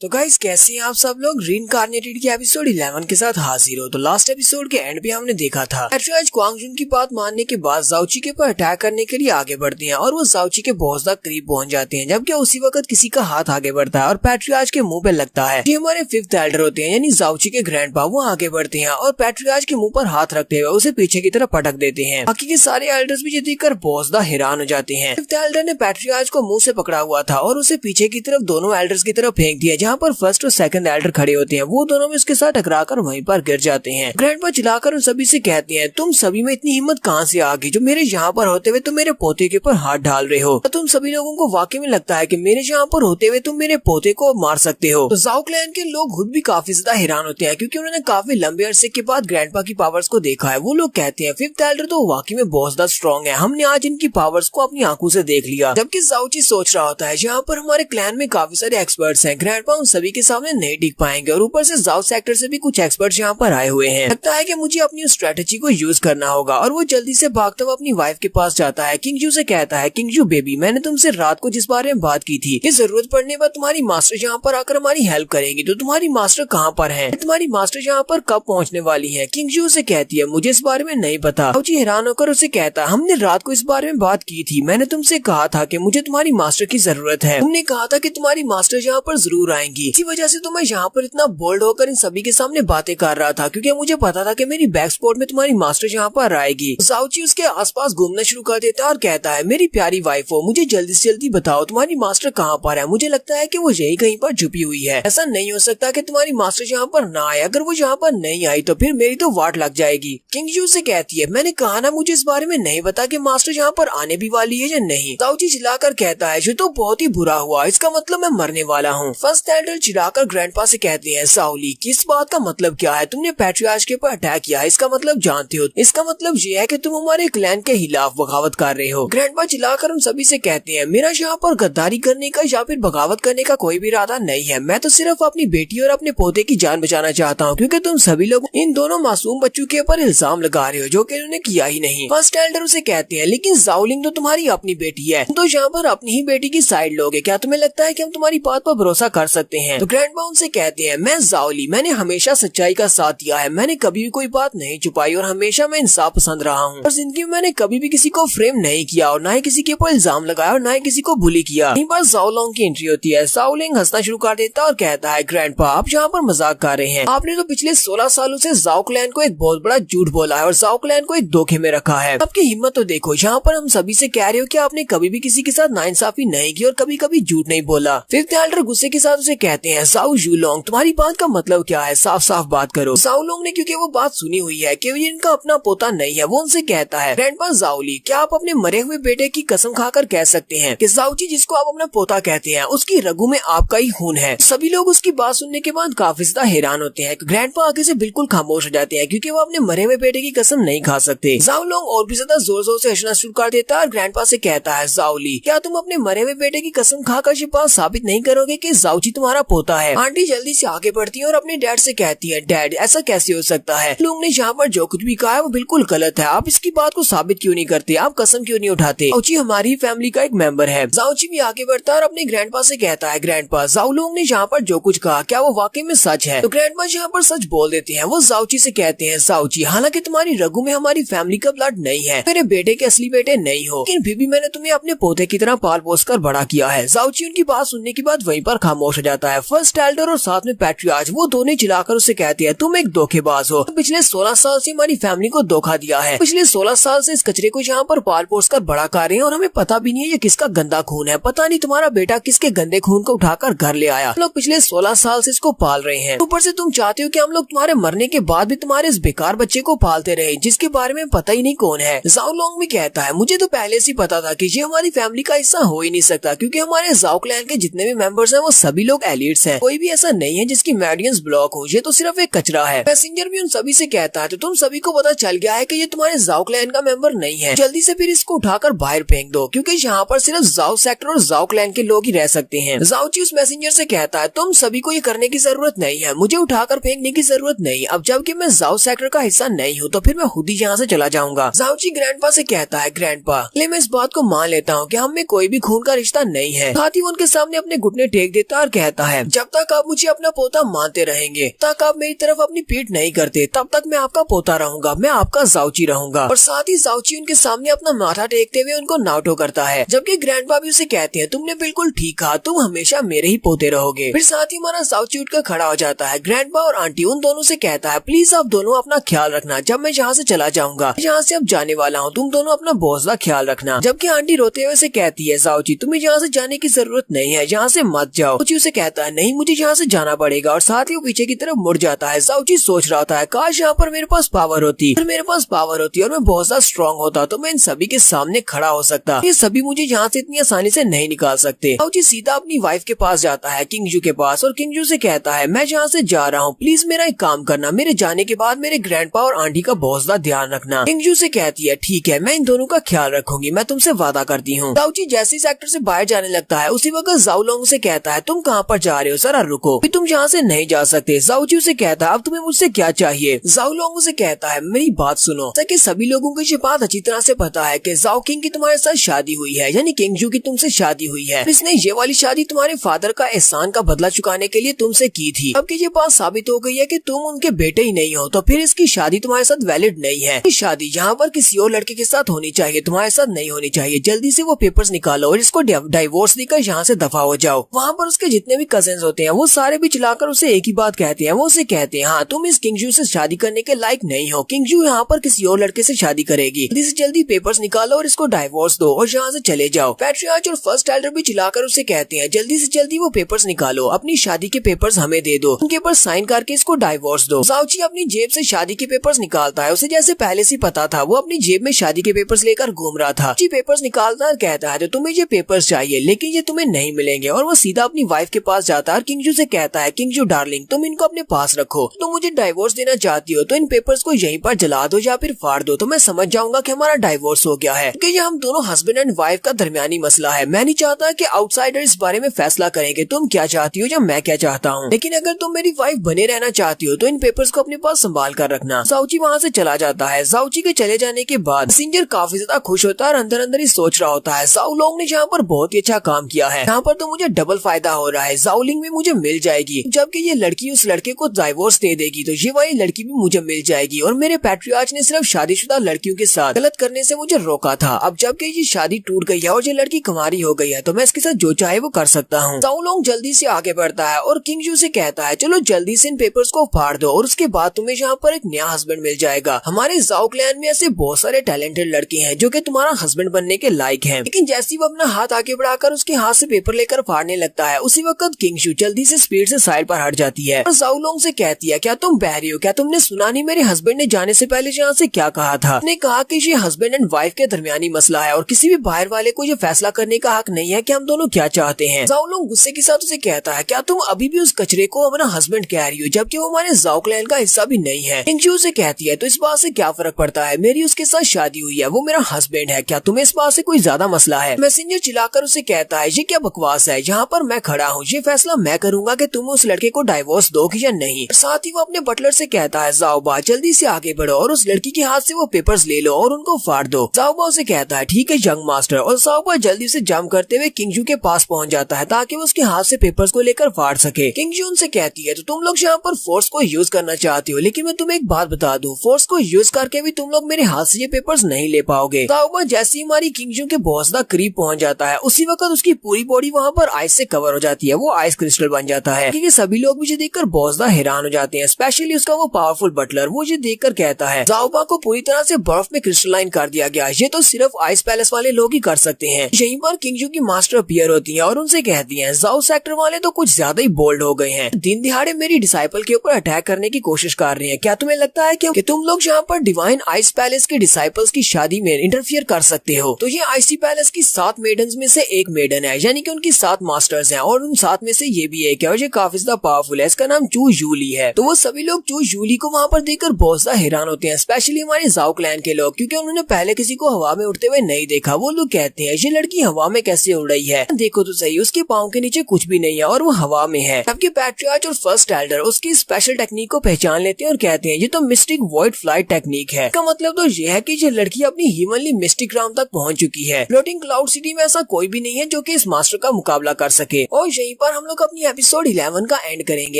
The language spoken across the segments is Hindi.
तो गाइस कैसे हैं आप सब लोग। रीइंकार्नेटेड के एपिसोड 11 के साथ हाजिर हो। तो लास्ट एपिसोड के एंड पे हमने देखा था पैट्रियार्च क्वांग जुन की बात मानने के बाद जाओची के ऊपर अटैक करने के लिए आगे बढ़ते हैं और वो जाओची के बहुत ज्यादा करीब पहुंच जाते हैं। जबकि उसी वक्त किसी का हाथ आगे बढ़ता है और पैट्रियार्च के मुंह पे लगता है। ये हमारे 5th एल्डर होते हैं यानी जाओची के ग्रैंडपा। वो आगे बढ़ते हैं और पैट्रियार्च के मुंह पर हाथ रखते हुए उसे पीछे की तरफ पटक देते हैं। बाकी के सारे एल्डर्स भी ये देखकर बहुत ज्यादा हैरान हो जाते हैं। 5th एल्डर ने पैट्रियार्च को मुंह से पकड़ा हुआ था और उसे पीछे की तरफ दोनों एल्डर्स की तरफ फेंक दिया। जहाँ पर फर्स्ट और सेकंड एल्डर खड़े होते हैं वो दोनों में उसके साथ टकराकर वहीं पर गिर जाते हैं। ग्रैंडपा चिल्लाकर उन सभी से कहते हैं, तुम सभी में इतनी हिम्मत कहाँ से आ गई जो मेरे यहाँ पर होते हुए तुम मेरे पोते के ऊपर हाथ डाल रहे हो। तुम सभी लोगों को वाकई में लगता है कि मेरे यहाँ पर होते हुए तुम मेरे पोते को मार सकते हो। तो जाओ क्लैन के लोग खुद भी काफी ज्यादा हैरान होते हैं क्योंकि उन्होंने काफी लंबे अरसे के बाद ग्रैंडपा की पावर्स को देखा है। वो लोग कहते हैं 5th एल्डर तो वाकई में बहुत ज्यादा स्ट्रॉन्ग है, हमने आज इनकी पावर्स को अपनी आंखों से देख लिया। जबकि जाओची सोच रहा होता है यहाँ पर हमारे क्लैन में काफी सारे एक्सपर्ट्स हैं, ग्रैंडपा उन सभी के सामने नहीं टिक पाएंगे और ऊपर से जाओ सेक्टर से भी कुछ एक्सपर्ट्स यहाँ पर आए हुए हैं। लगता है कि मुझे अपनी स्ट्रेटेजी को यूज करना होगा और वो जल्दी से भागता हुआ अपनी वाइफ के पास जाता है। किंगजू से कहता है, किंगजू बेबी मैंने तुमसे रात को जिस बारे में बात की थी कि जरूरत पड़ने पर तुम्हारी मास्टर यहाँ पर आकर हमारी हेल्प करेंगी, तो तुम्हारी मास्टर कहाँ पर है, तुम्हारी मास्टर यहाँ पर कब पहुँचने वाली है। किंगजू से कहती है, मुझे इस बारे में नहीं पता। जाओची हैरान होकर उसे कहता है, हमने रात को इस बारे में बात की थी, मैंने तुमसे कहा था कि मुझे तुम्हारी मास्टर की जरूरत है, तुमने कहा था कि तुम्हारी मास्टर यहाँ पर जरूर आएंगी, इसी वजह से तो मैं यहाँ पर इतना बोल्ड होकर इन सभी के सामने बातें कर रहा था क्योंकि मुझे पता था कि मेरी बैक स्पॉट में तुम्हारी मास्टर यहाँ पर आएगी। जाओची उसके आसपास घूमना शुरू कर देता है और कहता है, मेरी प्यारी वाइफ हो, मुझे जल्दी से जल्दी बताओ तुम्हारी मास्टर कहाँ पर है, मुझे लगता है कि वो यही कहीं पर छुपी हुई है। ऐसा नहीं हो सकता कि तुम्हारी मास्टर यहाँ पर ना आए, अगर वो यहाँ पर नहीं आई तो फिर मेरी तो वाट लग जाएगी। किंगजू से कहती है, मैंने कहा ना मुझे इस बारे में नहीं पता कि मास्टर यहाँ पर आने भी वाली है या नहीं। जाओची चिल्लाकर कहता है, ये तो बहुत ही बुरा हुआ, इसका मतलब मैं मरने वाला हूँ। फर्स्ट एल्डर चिढ़ाकर ग्रैंडपा से कहते हैं, साउली किस बात का मतलब क्या है, तुमने पैट्रियार्च के ऊपर अटैक किया है, इसका मतलब जानते हो, इसका मतलब ये है कि तुम हमारे क्लैन के खिलाफ बगावत कर रहे हो। ग्रैंडपा चिल्लाकर उन सभी से कहते हैं, मेरा यहाँ पर गद्दारी करने का या फिर बगावत करने का कोई भी इरादा नहीं है, मैं तो सिर्फ अपनी बेटी और अपने पोते की जान बचाना चाहता हूँ क्योंकि तुम सभी लोग इन दोनों मासूम बच्चों के ऊपर इल्जाम लगा रहे हो जो कि उन्होंने किया ही नहीं। फर्स्ट एल्डर उसे कहते हैं, लेकिन जाओलिंग तो तुम्हारी अपनी बेटी है, तो यहाँ पर अपनी ही बेटी की साइड लोगे, क्या तुम्हें लगता है कि हम तुम्हारी बात पर भरोसा कर सकते हैं। तो ग्रैंडपा उनसे कहते हैं, मैं जाओली, मैंने हमेशा सच्चाई का साथ दिया है, मैंने कभी भी कोई बात नहीं छुपाई और हमेशा मैं इंसाफ पसंद रहा हूँ और जिंदगी में मैंने कभी भी किसी को फ्रेम नहीं किया और ना ही किसी के ऊपर इल्जाम लगाया और ना ही किसी को बुली किया। यहीं पर जाओलोंग की एंट्री होती है। जाओलिंग हंसना शुरू कर देता है और कहता है, ग्रैंडपा आप यहाँ पर मजाक कर रहे हैं, आपने तो पिछले 16 सालों से जाओ क्लैन को एक बहुत बड़ा झूठ बोला है और जाओ क्लैन को एक धोखे में रखा है। आपकी हिम्मत तो देखो, यहाँ पर हम सभी से कह रहे हो कि आपने कभी भी किसी के साथ नाइंसाफी नहीं की और कभी कभी झूठ नहीं बोला। 5th एल्डर गुस्से के साथ उसे कहते हैं, जाओ यूलोंग तुम्हारी बात का मतलब क्या है, साफ साफ बात करो। जाओलोंग ने क्योंकि वो बात सुनी हुई है कि ये इनका अपना पोता नहीं है, वो उनसे कहता है, ग्रैंडपा जाओली क्या आप अपने मरे हुए बेटे की कसम खाकर कह सकते हैं कि जाओची जिसको आप अपना पोता कहते हैं उसकी रगों में आपका ही खून है। सभी लोग उसकी बात सुनने के बाद काफी ज्यादा हैरान होते हैं। ग्रैंडपा आगे से बिल्कुल खामोश हो जाते हैं क्योंकि वो अपने मरे हुए बेटे की कसम नहीं खा सकते। जाओलोंग और भी ज्यादा जोर जोर से हंसना शुरू कर देता है और ग्रैंडपा से कहता है, जाओली क्या तुम अपने मरे हुए बेटे की कसम खाकर ये बात साबित नहीं करोगे कि जाओची तुम्हारा पोता है। आंटी जल्दी से आगे बढ़ती है और अपने डैड से कहती है, डैड ऐसा कैसे हो सकता है, लोग ने यहाँ पर जो कुछ भी कहा है वो बिल्कुल गलत है, आप इसकी बात को साबित क्यों नहीं करते, आप कसम क्यों नहीं उठाते, जाओची हमारी फैमिली का एक मेंबर है। जाओची भी आगे बढ़ता है और अपने ग्रैंडपा से कहता है, ग्रैंडपा जाओलोंग ने यहाँ पर जो कुछ कहा क्या वो वाकई में सच है। तो ग्रैंडपा यहाँ पर सच बोल देते हैं। वो जाओची से कहते हैं, जाओची हालांकि तुम्हारी रगों में हमारी फैमिली का ब्लड नहीं है, मेरे बेटे के असली बेटे नहीं हो, लेकिन फिर भी मैंने तुम्हें अपने पोते की तरह पाल पोस कर बड़ा किया है। जाओची उनकी बात सुनने के बाद वहीं पर खामोश हो जाता है। फर्स्ट एल्डर और साथ में पैट्रियार्च वो दोनों चिल्लाकर उसे कहते हैं, तुम एक धोखेबाज हो, पिछले 16 साल से हमारी फैमिली को धोखा दिया है, पिछले 16 साल से इस कचरे को यहाँ पर पाल पोस कर बड़ा कर रहे हैं और हमें पता भी नहीं है ये किसका गंदा खून है, पता नहीं तुम्हारा बेटा किसके गंदे खून को उठाकर घर ले आया, हम लोग पिछले 16 साल से इसको पाल रहे हैं, ऊपर से तुम चाहते हो कि हम लोग तुम्हारे मरने के बाद भी तुम्हारे इस बेकार बच्चे को पालते रहे जिसके बारे में पता ही नहीं कौन है। जाओलोंग भी कहता है, मुझे तो पहले से पता था कि ये हमारी फैमिली का हिस्सा हो ही नहीं सकता क्योंकि हमारे जाओ क्लैन के जितने भी मेंबर्स हैं वो सभी लोग एलिट्स हैं, कोई भी ऐसा नहीं है जिसकी मेडियंस ब्लॉक हो, ये तो सिर्फ एक कचरा है। मैसेंजर भी उन सभी से कहता है, तो तुम सभी को पता चल गया है कि ये तुम्हारे जाओ क्लैन का मेंबर नहीं है, जल्दी से फिर इसको उठाकर बाहर फेंक दो क्योंकि यहाँ पर सिर्फ जाओ सेक्टर और जाओ क्लैन के लोग ही रह सकते हैं। जाओची उस मैसेंजर से कहता है, तुम सभी को ये करने की जरूरत नहीं है, मुझे उठाकर फेंकने की जरूरत नहीं, अब जबकि मैं जाओ सेक्टर का हिस्सा नहीं हूँ तो फिर मैं खुद ही यहाँ से चला जाऊंगा। जाओची ग्रैंडपा से कहता है, ग्रैंडपा मैं इस बात को मान लेता हूँ कि हम में कोई भी खून का रिश्ता नहीं है। साथ ही उनके सामने अपने घुटने टेक देता और कहता कहता है जब तक आप मुझे अपना पोता मानते रहेंगे, तक आप मेरी तरफ अपनी पीठ नहीं करते, तब तक मैं आपका पोता रहूंगा, मैं आपका जाउची रहूंगा। और साथ ही जाउची उनके सामने अपना माथा टेकते हुए उनको नाटो करता है, जबकि ग्रैंडपा भी उसे कहते हैं तुमने बिल्कुल ठीक कहा, तुम हमेशा मेरे ही पोते रहोगे। फिर साथ ही हमारा जाउची उठकर खड़ा हो जाता है। ग्रैंडपा और आंटी उन दोनों से कहता है प्लीज आप दोनों अपना ख्याल रखना, जब मैं यहाँ से चला जाऊंगा, यहाँ से अब जाने वाला हूँ, तुम दोनों अपना बहुत ज्यादा ख्याल रखना। जबकि आंटी रोते हुए से कहती है जाउची तुम्हें यहाँ से जाने की जरूरत नहीं है, यहाँ से मत जाओ। जाउची उसे कहता है नहीं मुझे यहाँ से जाना पड़ेगा, और साथ ही वो पीछे की तरफ मुड़ जाता है। जाउची सोच रहा होता है काश यहाँ पर मेरे पास पावर होती, और मेरे पास पावर होती और मैं बहुत ज्यादा स्ट्रॉन्ग होता तो मैं इन सभी के सामने खड़ा हो सकता, ये सभी मुझे यहाँ से इतनी आसानी से नहीं निकाल सकते। जाउची सीधा अपनी वाइफ के पास जाता है, किंगजू के पास, और किंगजू से कहता है मैं यहाँ से जा रहा हूँ, प्लीज मेरा एक काम करना, मेरे जाने के बाद मेरे ग्रैंडपा और आंटी का बहुत ज्यादा ध्यान रखना। किंगजू से कहती है ठीक है मैं इन दोनों का ख्याल रखूंगी, मैं तुमसे वादा करती हूँ। जाउची जैसे ही सेक्टर से बाहर जाने लगता है उसी वक्त जाओलोंग से कहता है तुम कहाँ पर जा रहे हो, जरा रुको, तुम यहाँ से नहीं जा सकते। जाउची उसे कहता है अब तुम्हें मुझसे क्या चाहिए। जाओलोंग उसे कहता है मेरी बात सुनो, ताकि सभी लोगों को ये बात अच्छी तरह से पता है कि जाओ किंग की तुम्हारे साथ शादी हुई है, यानी किंगजू की तुमसे शादी हुई है, इसने ये वाली शादी तुम्हारे फादर का एहसान का बदला चुकाने के लिए तुमसे की थी। अब कि ये बात साबित हो गई है कि तुम उनके बेटे ही नहीं हो, तो फिर इसकी शादी तुम्हारे साथ वैलिड नहीं है। इस शादी यहाँ पर किसी और लड़के के साथ होनी चाहिए, तुम्हारे साथ नहीं होनी चाहिए। जल्दी से वो पेपर्स निकालो और इसको डाइवोर्स देकर यहाँ से दफा हो जाओ। वहाँ पर उसके जितने भी कजिन्स होते हैं वो सारे भी चिल्लाकर उसे एक ही बात कहते हैं, वो उसे कहते हैं हाँ तुम इस किंगजू से शादी करने के लायक नहीं हो, किंगजू यहाँ पर किसी और लड़के से शादी करेगी, जल्दी से जल्दी पेपर्स निकालो और इसको डाइवोर्स दो और यहाँ से चले जाओ। पैट्रियार्च और फर्स्ट एल्डर भी चिल्लाकर उसे कहते हैं जल्दी से जल्दी वो पेपर्स निकालो, अपनी शादी के पेपर्स हमें दे दो, उनके ऊपर साइन करके इसको डाइवोर्स दो। जाउची अपनी जेब से शादी के पेपर्स निकालता है, उसे जैसे पहले से पता था वो अपनी जेब में शादी के पेपर्स लेकर घूम रहा था। जी पेपर्स निकालता है, कहता है तो तुम्हें ये पेपर्स चाहिए लेकिन ये तुम्हें नहीं मिलेंगे, और वो सीधा अपनी वाइफ के पास जाता है और किंगजू से कहता है किंगजू डार्लिंग तुम इनको अपने पास रखो, तुम मुझे डाइवोर्स देना चाहती हो तो इन पेपर्स को यहीं पर जला दो या फिर फाड़ दो, तो मैं समझ जाऊंगा कि हमारा डाइवोर्स हो गया है, क्योंकि ये हम दोनों हस्बैंड एंड वाइफ का दरमियानी मसला है। मैं नहीं चाहता कि आउटसाइडर इस बारे में फैसला करेंगे तुम क्या चाहती हो या मैं क्या चाहता हूँ, लेकिन अगर तुम मेरी वाइफ बने रहना चाहती हो तो इन पेपर्स को अपने पास संभाल कर रखना। जाउची वहाँ से चला जाता है। जाउची के चले जाने के बाद सिंजर काफी ज्यादा खुश होता है और अंदर अंदर ही सोच रहा होता है जाओलोंग ने यहाँ पर बहुत ही अच्छा काम किया है, यहाँ पर तो मुझे डबल फायदा हो रहा है, जाओलिंग भी मुझे मिल जाएगी, जबकि ये लड़की उस लड़के को डाइवोर्स दे देगी तो ये वाली लड़की भी मुझे मिल जाएगी, और मेरे पैट्रियार्च ने सिर्फ शादीशुदा लड़कियों के साथ गलत करने से मुझे रोका था। अब जबकि ये शादी टूट गई है और ये लड़की कुंवारी हो गई है तो मैं इसके साथ जो चाहे वो कर सकता हूँ। जाओलोंग जल्दी से आगे बढ़ता है और किंगजू से कहता है चलो जल्दी से इन पेपर्स को फाड़ दो और उसके बाद तुम्हें यहाँ पर एक नया हस्बैंड मिल जाएगा। हमारे जाओ क्लैन में ऐसे बहुत सारे टैलेंटेड लड़के हैं जो कि तुम्हारा हस्बैंड बनने के लायक हैं। लेकिन जैसे वो अपना हाथ आगे बढ़ाकर उसके हाथ से पेपर लेकर फाड़ने लगता है उसी वक्त किंगजू जल्दी से स्पीड से साइड पर हट जाती है और जाओलोंग से कहती है क्या तुम बहरी हो, क्या तुमने सुना नहीं मेरे हस्बैंड ने जाने से पहले यहाँ से क्या कहा था, उसने कहा कि ये हस्बैंड एंड वाइफ के दरमियानी मसला है और किसी भी बाहर वाले को ये फैसला करने का हक नहीं है कि हम दोनों क्या चाहते हैं। जाओलोंग गुस्से के साथ उसे कहता है क्या तुम अभी भी उस कचरे को अपना हस्बैंड कह रही हो जबकि वो हमारे जाओ क्लैन का हिस्सा भी नहीं है। किंगजू से कहती है तो इस बात से क्या फर्क पड़ता है, मेरी उसके साथ शादी हुई है, वो मेरा हस्बैंड है, क्या तुम्हें इस बात से कोई ज्यादा मसला है। मैसेंजर चिल्लाकर उसे कहता है ये क्या बकवास है, यहाँ पर मैं खड़ा हूँ, ये फैसला मैं करूंगा कि तुम उस लड़के को डाइवोर्स दोगी या नहीं। साथ ही वो अपने बटलर से कहता है जाओबा जल्दी से आगे बढ़ो और उस लड़की के हाथ से वो पेपर्स ले लो और उनको फाड़ दो। जाओबा उसे कहता है ठीक है यंग मास्टर, और जाओबा जल्दी से जंप करते हुए किंगजू के पास पहुंच जाता है ताकि वो उसके हाथ से पेपर्स को लेकर फाड़ सके। किंगजू उनसे कहती है तो तुम लोग यहाँ पर फोर्स को यूज करना चाहती हो, लेकिन मैं तुम्हें एक बात बता दूं, फोर्स को यूज करके भी तुम लोग मेरे हाथ से ये पेपर्स नहीं ले पाओगे। जाओबा जैसे ही हमारी किंगजू के बहुत ज्यादा करीब पहुंच जाता है उसी वक्त उसकी पूरी बॉडी वहाँ पर आइस से कवर हो जाती है, वो आइस क्रिस्टल बन जाता है। क्योंकि सभी लोग मुझे देखकर बहुत ज्यादा हैरान हो जाते हैं, स्पेशली उसका वो पावरफुल बटलर, वो ये देखकर कहता है जाओबा को पूरी तरह से बर्फ में क्रिस्टलाइन कर दिया गया, ये तो सिर्फ आइस पैलेस वाले लोग ही कर सकते हैं। यहीं पर किंगजू की मास्टर अपीयर होती है और उनसे कहती है जाओ सेक्टर वाले तो कुछ ज्यादा ही बोल्ड हो गए हैं, दिन दिहाड़े मेरी डिसाइपल के ऊपर अटैक करने की कोशिश कर रहे हैं, क्या तुम्हें लगता है कि तुम लोग यहाँ पर डिवाइन आइस पैलेस के डिसाइपल्स की शादी में इंटरफियर कर सकते हो। तो ये आइसी पैलेस की 7 मेडन्स में से एक मेडन है, यानी कि उनकी 7 मास्टर्स हैं और उन 7 में से ये भी एक है और ये काफी ज्यादा पावरफुल है, इसका नाम चू यूली है। तो वो सभी लोग चू यूली को वहाँ पर देखकर बहुत ज्यादा हैरान होते हैं, स्पेशली हमारे जाओ क्लैन के लोग, क्योंकि उन्होंने पहले किसी को हवा में उड़ते हुए नहीं देखा। वो लोग कहते हैं ये लड़की हवा में कैसे उड़ रही है, देखो तो सही उसके पाँव के नीचे कुछ भी नहीं है और वो हवा में है। जबकि पैट्रियार्च और फर्स्ट एल्डर उसकी स्पेशल टेक्निक को पहचान लेते हैं और कहते हैं ये तो मिस्टिक वॉइड फ्लाइट टेक्निक है। इसका मतलब तो ये है कि ये लड़की अपनी ह्यूमनली मिस्टिक राम तक पहुंच चुकी है। फ्लोटिंग क्लाउड सिटी में ऐसा कोई भी नहीं है जो कि इस मास्टर का मुकाबला कर सके। और यहीं पर हम लोग अपनी एपिसोड 11 का एंड करेंगे।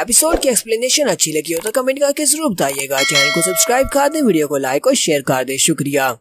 एपिसोड की एक्सप्लेनेशन अच्छी लगी हो तो कमेंट करके जरूर बताइएगा। चैनल को सब्सक्राइब कर दें, वीडियो को लाइक और शेयर कर दें। शुक्रिया।